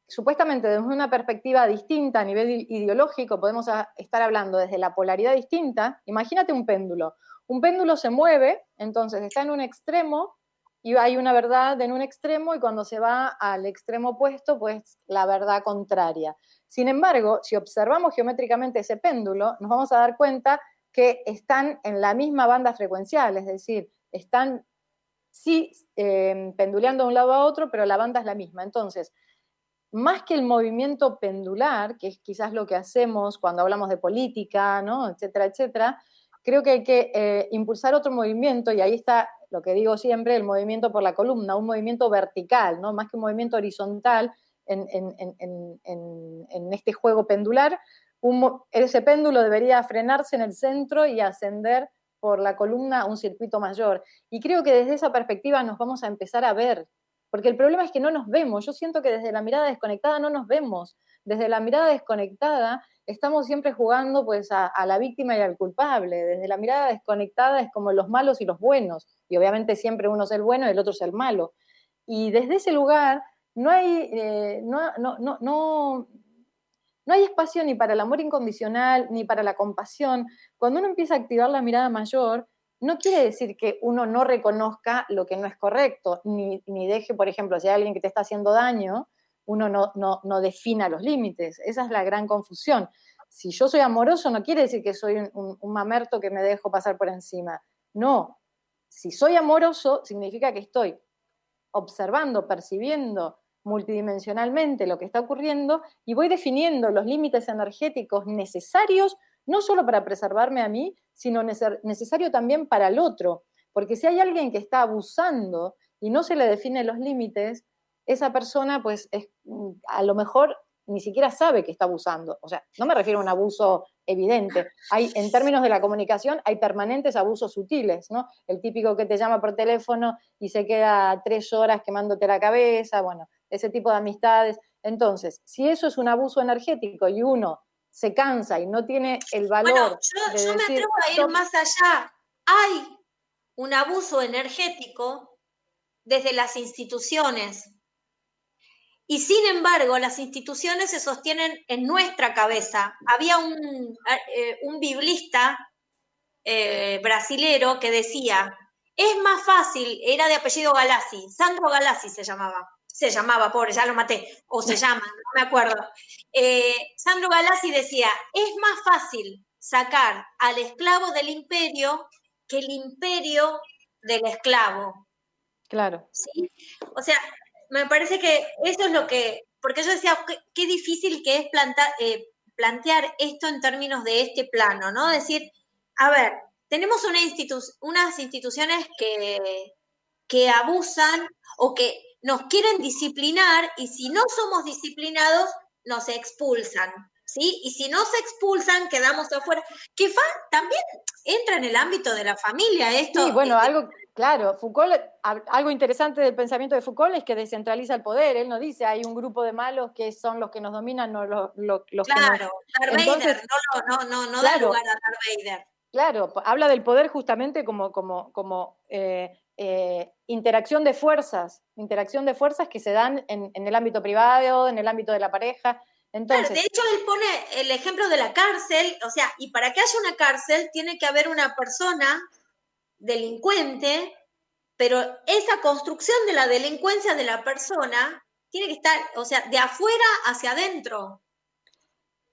supuestamente desde una perspectiva distinta a nivel ideológico, podemos estar hablando desde la polaridad distinta. Imagínate un péndulo. Un péndulo se mueve, entonces está en un extremo y hay una verdad en un extremo, y cuando se va al extremo opuesto, pues la verdad contraria. Sin embargo, si observamos geométricamente ese péndulo, nos vamos a dar cuenta que están en la misma banda frecuencial, es decir, están sí penduleando de un lado a otro, pero la banda es la misma. Entonces, más que el movimiento pendular, que es quizás lo que hacemos cuando hablamos de política, ¿no? Etcétera, etcétera, creo que hay que impulsar otro movimiento, y ahí está lo que digo siempre, el movimiento por la columna, un movimiento vertical, ¿no? Más que un movimiento horizontal en este juego pendular. Ese péndulo debería frenarse en el centro y ascender por la columna a un circuito mayor. Y creo que desde esa perspectiva nos vamos a empezar a ver, porque el problema es que no nos vemos. Yo siento que desde la mirada desconectada no nos vemos. Desde la mirada desconectada estamos siempre jugando pues a la víctima y al culpable. Desde la mirada desconectada es como los malos y los buenos, y obviamente siempre uno es el bueno y el otro es el malo. Y desde ese lugar no hay, no hay espacio ni para el amor incondicional, ni para la compasión. Cuando uno empieza a activar la mirada mayor, no quiere decir que uno no reconozca lo que no es correcto, ni deje, por ejemplo, si hay alguien que te está haciendo daño, uno no defina los límites. Esa es la gran confusión. Si yo soy amoroso, no quiere decir que soy un mamerto que me dejo pasar por encima. No. Si soy amoroso, significa que estoy observando, percibiendo multidimensionalmente lo que está ocurriendo, y voy definiendo los límites energéticos necesarios, no solo para preservarme a mí, sino necesario también para el otro. Porque si hay alguien que está abusando y no se le definen los límites, esa persona pues a lo mejor ni siquiera sabe que está abusando. O sea, no me refiero a un abuso evidente. En términos de la comunicación, hay permanentes abusos sutiles, ¿no? El típico que te llama por teléfono y se queda 3 horas quemándote la cabeza, bueno, ese tipo de amistades. Entonces, si eso es un abuso energético y uno se cansa y no tiene el valor yo me atrevo a ir más allá. Hay un abuso energético desde las instituciones. Y sin embargo, las instituciones se sostienen en nuestra cabeza. Había un biblista brasilero que decía, es más fácil, era de apellido Galassi, Sandro Galassi se llamaba, pobre, ya lo maté, o se llama, no me acuerdo. Sandro Galassi decía, es más fácil sacar al esclavo del imperio que el imperio del esclavo. Claro. ¿Sí? O sea, me parece que eso es lo que, porque yo decía, qué difícil que es plantear esto en términos de este plano, ¿no? Decir, a ver, tenemos unas instituciones que abusan o que nos quieren disciplinar, y si no somos disciplinados, nos expulsan, ¿sí? Y si no se expulsan, quedamos afuera. Que también entra en el ámbito de la familia esto. Sí, bueno, claro, Foucault, algo interesante del pensamiento de Foucault es que descentraliza el poder. Él no dice hay un grupo de malos que son los que nos dominan, no los claro, que nos... Darth Vader, no da lugar a Darth Vader. Claro, habla del poder justamente como interacción de fuerzas que se dan en el ámbito privado, en el ámbito de la pareja. Entonces, claro, de hecho, él pone el ejemplo de la cárcel, o sea, y para que haya una cárcel tiene que haber una persona delincuente, pero esa construcción de la delincuencia de la persona tiene que estar, o sea, de afuera hacia adentro.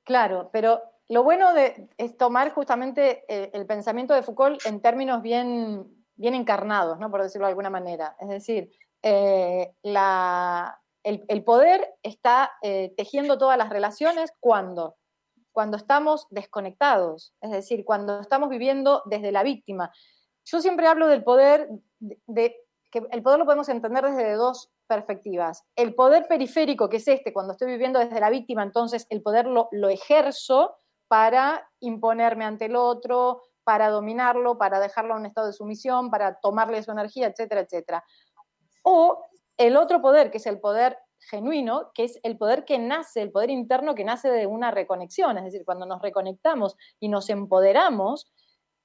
Claro, pero lo bueno es tomar justamente el pensamiento de Foucault en términos bien encarnados, ¿no? Por decirlo de alguna manera. Es decir, el poder está tejiendo todas las relaciones cuando estamos desconectados, es decir, cuando estamos viviendo desde la víctima. Yo siempre hablo del poder, que el poder lo podemos entender desde dos perspectivas. El poder periférico, que es cuando estoy viviendo desde la víctima, entonces el poder lo ejerzo para imponerme ante el otro, para dominarlo, para dejarlo en un estado de sumisión, para tomarle su energía, etcétera, etcétera. O el otro poder, que es el poder genuino, que es el poder que nace, el poder interno que nace de una reconexión, es decir, cuando nos reconectamos y nos empoderamos,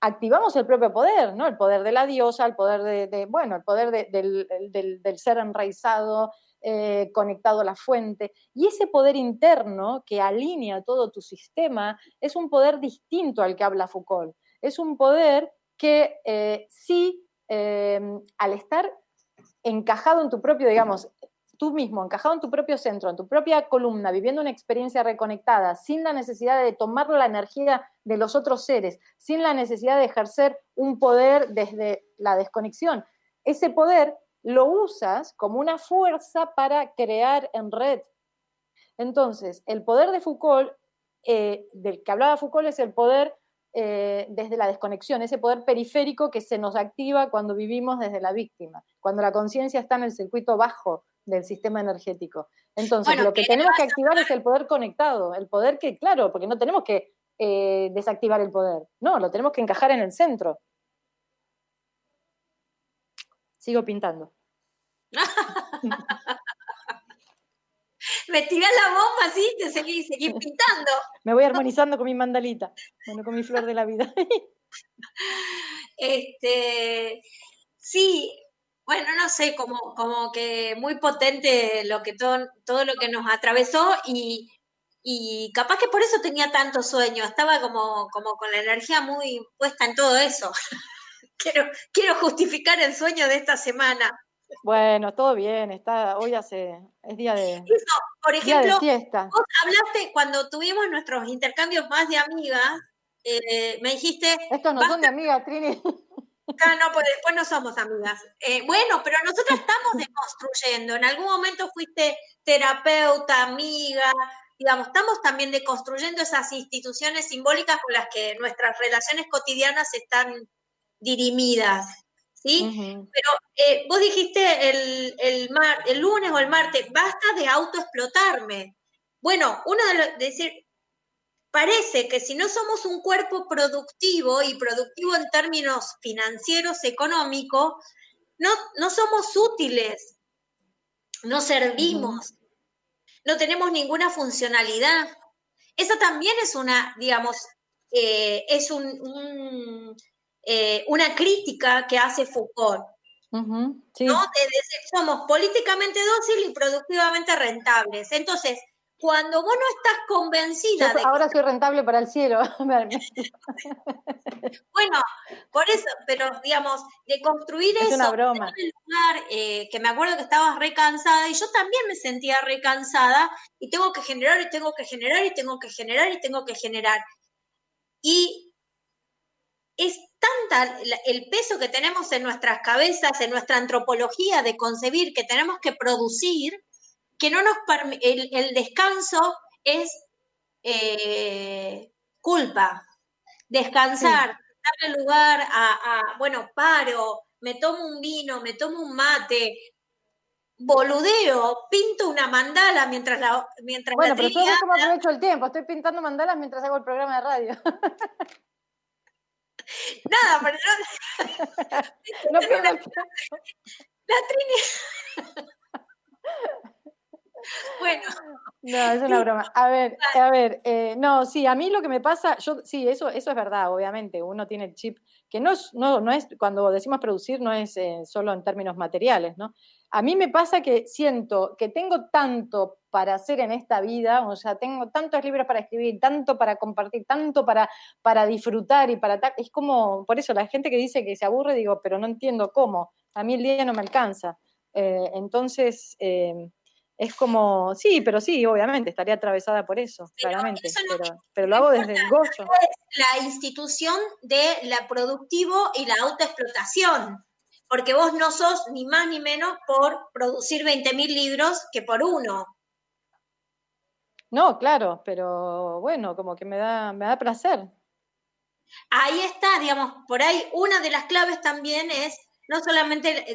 activamos el propio poder, ¿no? El poder de la diosa, el poder el poder del ser enraizado, conectado a la fuente. Y ese poder interno que alinea todo tu sistema es un poder distinto al que habla Foucault. Es un poder que sí, al estar encajado en tu propio, digamos, tú mismo, encajado en tu propio centro, en tu propia columna, viviendo una experiencia reconectada, sin la necesidad de tomar la energía de los otros seres, sin la necesidad de ejercer un poder desde la desconexión, ese poder lo usas como una fuerza para crear en red. Entonces, el poder de Foucault, del que hablaba Foucault, es el poder desde la desconexión, ese poder periférico que se nos activa cuando vivimos desde la víctima, cuando la conciencia está en el circuito bajo del sistema energético. Entonces, Bueno, lo que tenemos que activar es el poder conectado, el poder que, claro, porque no tenemos que desactivar el poder, no, lo tenemos que encajar en el centro. Sigo pintando. Me tirás la bomba, ¿sí? Te seguís pintando. Me voy armonizando con mi mandalita, bueno, con mi flor de la vida. Sí, bueno, no sé, como que muy potente todo lo que nos atravesó y capaz que por eso tenía tanto sueño, estaba como con la energía muy puesta en todo eso. Quiero justificar el sueño de esta semana. Bueno, todo bien, es día Eso, por día de ejemplo, siesta. vos hablaste cuando tuvimos nuestros intercambios más de amigas, me dijiste, Estos no son de amigas, Trini. no, pues después no somos amigas. Bueno, pero nosotros estamos deconstruyendo. En algún momento fuiste terapeuta, amiga, digamos, estamos también deconstruyendo esas instituciones simbólicas con las que nuestras relaciones cotidianas están dirimidas, ¿sí? Uh-huh. Pero vos dijiste el lunes o el martes, basta de autoexplotarme. Bueno, decir, parece que si no somos un cuerpo productivo, y productivo en términos financieros, económicos, no somos útiles, no servimos, no tenemos ninguna funcionalidad. Esa también es una, digamos, es una crítica que hace Foucault. Sí. ¿No? De decir, somos políticamente dóciles y productivamente rentables. Entonces, cuando vos no estás convencida de ahora soy rentable para el cielo. Bueno, por eso, pero digamos, de construir es eso, una broma. en el lugar, que me acuerdo que estabas re cansada, y yo también me sentía re cansada, y tengo que generar, y tengo que generar, y tengo que generar, y tengo que generar. Y es tanta el peso que tenemos en nuestras cabezas, en nuestra antropología de concebir que tenemos que producir, que no nos el descanso es culpa. Descansar, darle lugar bueno, paro, me tomo un vino, me tomo un mate, boludeo, pinto una mandala mientras Bueno, la pero Trini yo ves cómo habla. aprovecho el tiempo, estoy pintando mandalas mientras hago el programa de radio. Nada, pero no pierdo el tiempo. La Trini. Bueno. No, es una broma. A ver, no, sí, a mí lo que me pasa, sí, eso es verdad, obviamente, uno tiene el chip, que no es, cuando decimos producir, no es solo en términos materiales, ¿no? A mí me pasa que siento que tengo tanto para hacer en esta vida, o sea, tengo tantos libros para escribir, tanto para compartir, tanto para disfrutar y es como, por eso la gente que dice que se aburre, digo, pero no entiendo cómo, a mí el día no me alcanza. Entonces, es como, sí, obviamente, estaría atravesada por eso, claramente, pero lo hago desde el gozo. La institución de la productivo y la autoexplotación, porque vos no sos ni más ni menos por producir 20.000 libros que por uno. No, claro, pero bueno, como que me da placer. Ahí está, digamos, por ahí una de las claves también es, no solamente,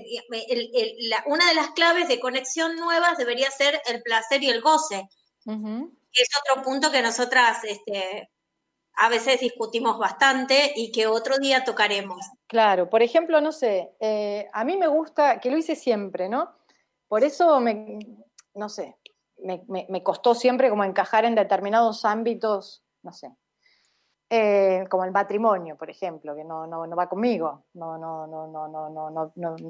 una de las claves de conexión nuevas debería ser el placer y el goce, que es otro punto que nosotras a veces discutimos bastante y que otro día tocaremos. Claro, por ejemplo, no sé, a mí me gusta, que lo hice siempre, ¿no? Por eso no sé, me costó siempre como encajar en determinados ámbitos, no sé, como el matrimonio, por ejemplo, que no va conmigo, no,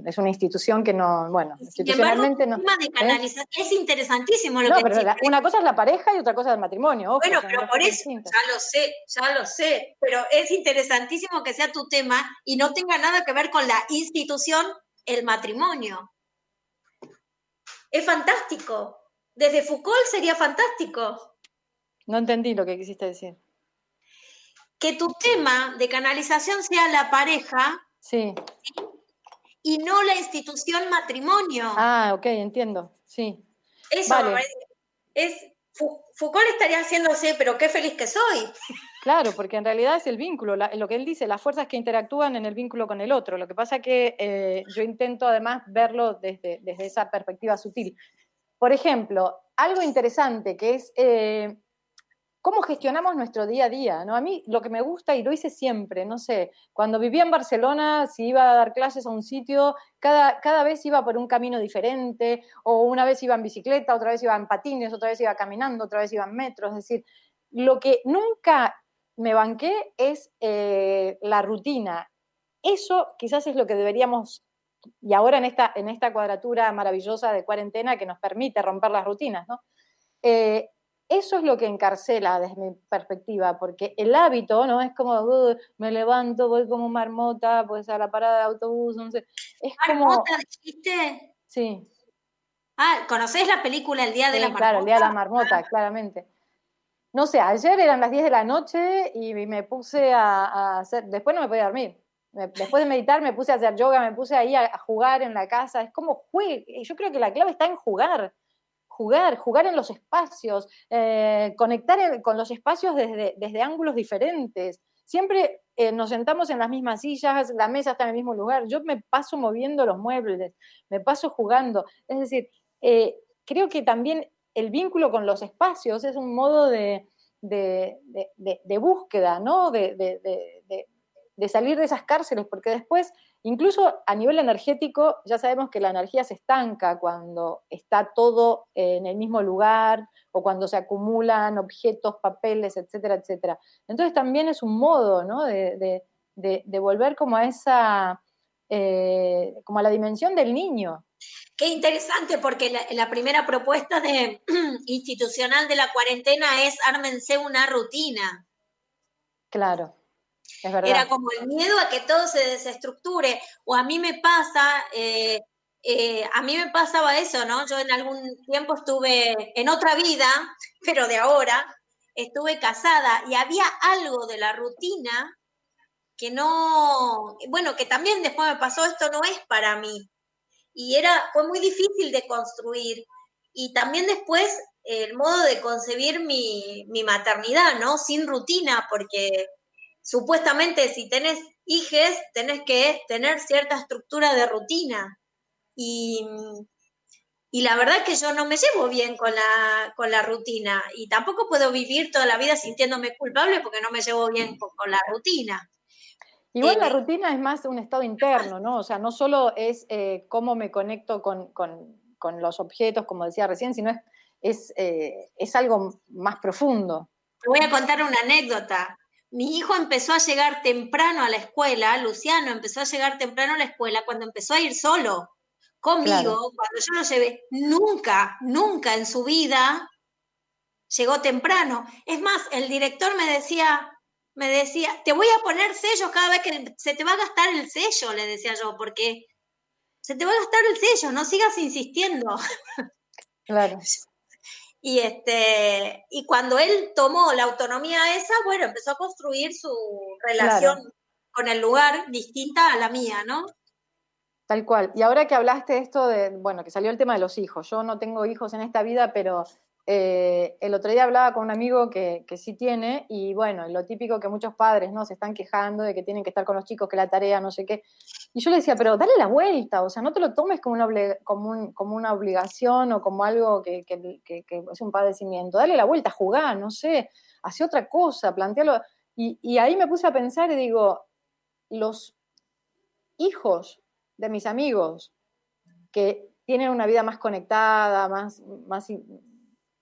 es una institución que no, bueno, institucionalmente no. Tema de canalización, es interesantísimo lo que pero una cosa es la pareja y otra cosa es el matrimonio, ojo. Bueno, pero por eso, ya lo sé, pero es interesantísimo que sea tu tema y no tenga nada que ver con la institución, el matrimonio. Es fantástico. Desde Foucault sería fantástico. No entendí lo que quisiste decir. Que tu tema de canalización sea la pareja. Sí. y no la institución matrimonio. Ah, ok, entiendo, sí. Eso vale. me parece. Foucault estaría haciéndose, pero qué feliz que soy. Claro, porque en realidad es el vínculo, lo que él dice, las fuerzas que interactúan en el vínculo con el otro. Lo que pasa es que yo intento además verlo desde esa perspectiva sutil. Por ejemplo, algo interesante que es cómo gestionamos nuestro día a día, ¿no? A mí lo que me gusta, y lo hice siempre, no sé, cuando vivía en Barcelona, si iba a dar clases a un sitio, cada vez iba por un camino diferente, o una vez iba en bicicleta, otra vez iba en patines, otra vez iba caminando, otra vez iba en metro, es decir, lo que nunca me banqué es la rutina. Eso quizás es lo que deberíamos, y ahora en esta cuadratura maravillosa de cuarentena que nos permite romper las rutinas, ¿no? Eso es lo que encarcela desde mi perspectiva, porque el hábito, ¿no? Es como, me levanto, voy como marmota, pues a la parada de autobús, no sé. Es ¿Marmota como... dijiste? Sí. Ah, ¿conocés la película El Día de la Sí, claro, el día de la marmota, Ah. claramente. No sé, ayer eran las 10 de la noche y me puse a hacer, después no me podía dormir. Después de meditar me puse a hacer yoga, me puse ahí a jugar en la casa. Es como yo creo que la clave está en jugar en los espacios, conectar con los espacios desde ángulos diferentes. Siempre nos sentamos en las mismas sillas, la mesa está en el mismo lugar. Yo me paso moviendo los muebles, me paso jugando. Es decir, creo que también el vínculo con los espacios es un modo de búsqueda, ¿no? De salir de esas cárceles, porque después, incluso a nivel energético, ya sabemos que la energía se estanca cuando está todo en el mismo lugar o cuando se acumulan objetos, papeles, etcétera, etcétera. Entonces también es un modo, ¿no? de volver como a esa, como a la dimensión del niño. Qué interesante, porque la primera propuesta institucional de la cuarentena es ármense una rutina. Claro, es verdad. Era como el miedo a que todo se desestructure. O a mí me pasa, a mí me pasaba eso, ¿no? Yo en algún tiempo estuve en otra vida, pero de ahora, estuve casada y había algo de la rutina que no, bueno, que también después me pasó, esto no es para mí. Y fue muy difícil de construir. Y también después el modo de concebir mi maternidad, ¿no? Sin rutina, porque supuestamente si tenés hijes, tenés que tener cierta estructura de rutina. Y, y la verdad es que yo no me llevo bien con la rutina. Y tampoco puedo vivir toda la vida sintiéndome culpable porque no me llevo bien con la rutina. Igual la rutina es más un estado interno, ¿no? O sea, no solo es cómo me conecto con los objetos, como decía recién, sino es algo más profundo. Te voy a contar una anécdota. Mi hijo empezó a llegar temprano a la escuela, Luciano empezó a llegar temprano a la escuela cuando empezó a ir solo conmigo, Claro. cuando yo lo llevé. Nunca en su vida llegó temprano. Es más, el director me decía, te voy a poner sellos cada vez que se te va a gastar el sello, le decía yo, porque se te va a gastar el sello, no sigas insistiendo. Claro. Y cuando él tomó la autonomía esa, bueno, empezó a construir su relación Claro. con el lugar distinta a la mía, ¿no? Tal cual. Y ahora que hablaste de esto bueno, que salió el tema de los hijos. Yo no tengo hijos en esta vida, pero el otro día hablaba con un amigo que sí tiene, y bueno, lo típico que muchos padres, ¿no? Se están quejando de que tienen que estar con los chicos, que la tarea, no sé qué. Y yo le decía, pero dale la vuelta, o sea, no te lo tomes como una obligación o como algo que es un padecimiento. Dale la vuelta, jugá, no sé, hace otra cosa, plantealo. Y ahí me puse a pensar y digo, los hijos de mis amigos que tienen una vida más conectada, más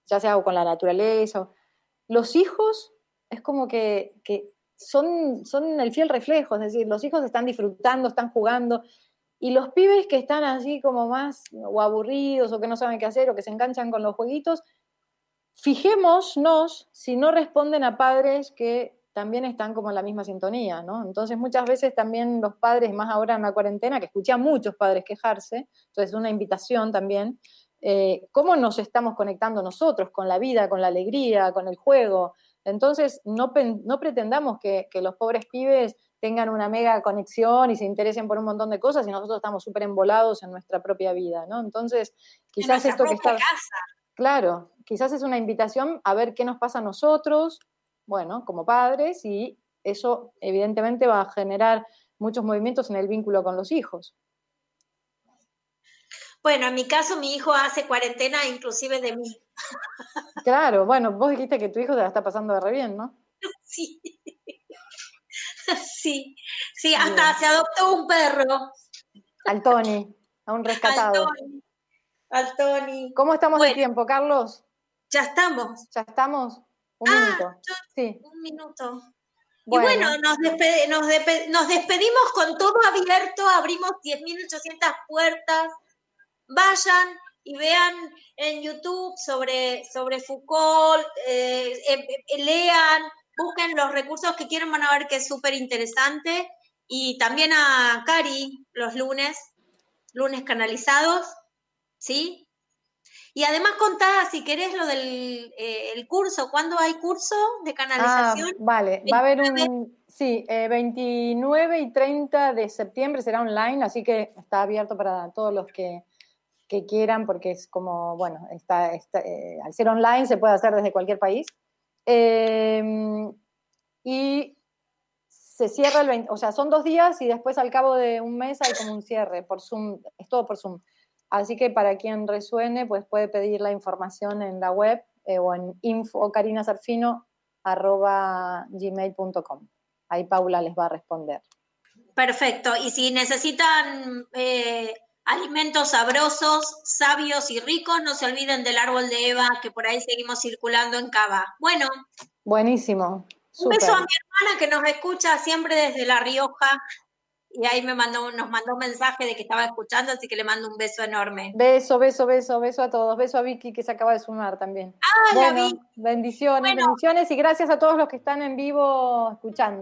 ya sea con la naturaleza, los hijos es como que son el fiel reflejo, es decir, los hijos están disfrutando, están jugando, y los pibes que están así como más o aburridos o que no saben qué hacer o que se enganchan con los jueguitos, fijémonos si no responden a padres que también están como en la misma sintonía, ¿no? Entonces muchas veces también los padres, más ahora en la cuarentena, que escuché a muchos padres quejarse, entonces una invitación también, cómo nos estamos conectando nosotros con la vida, con la alegría, con el juego. Entonces no pretendamos que los pobres pibes tengan una mega conexión y se interesen por un montón de cosas y nosotros estamos súper embolados en nuestra propia vida, ¿no? Entonces, quizás en esto que nuestra está... propia casa. Claro, quizás es una invitación a ver qué nos pasa a nosotros, bueno, como padres, y eso evidentemente va a generar muchos movimientos en el vínculo con los hijos. Bueno, en mi caso, mi hijo hace cuarentena inclusive de mí. Claro, bueno, vos dijiste que tu hijo te la está pasando de re bien, ¿no? Sí, sí, hasta se adoptó un perro. Al Tony, a un rescatado. Al Tony. ¿Cómo estamos de Bueno, tiempo, Carlos? ya estamos. ¿Ya estamos? Un minuto. Sí. Un minuto. Y Bueno, bueno, nos despedimos con todo abierto, abrimos 10.800 puertas. Vayan y vean en YouTube sobre Foucault, lean, busquen los recursos que quieran, van a ver que es súper interesante. Y también a Cari los lunes canalizados, ¿sí? Y además contá, si querés, lo del el curso. ¿Cuándo hay curso de canalización? Vale, va a haber un, sí, 29 y 30 de septiembre será online, así que está abierto para todos los que quieran, porque es como, bueno, al ser online se puede hacer desde cualquier país. Y se cierra el 20, o sea, son 2 días y después al cabo de un mes hay como un cierre por Zoom, es todo por Zoom. Así que para quien resuene, pues puede pedir la información en la web o en info.carinasarfino@gmail.com. Ahí Paula les va a responder. Perfecto. Y si necesitan alimentos sabrosos, sabios y ricos, no se olviden del árbol de Eva, que por ahí seguimos circulando en Cava. Bueno. Buenísimo. Un beso a mi hermana que nos escucha siempre desde La Rioja. Y ahí nos mandó un mensaje de que estaba escuchando, así que le mando un beso enorme. Beso a todos. Beso a Vicky, que se acaba de sumar también. Ah, bueno, la vi. bendiciones y gracias a todos los que están en vivo escuchando.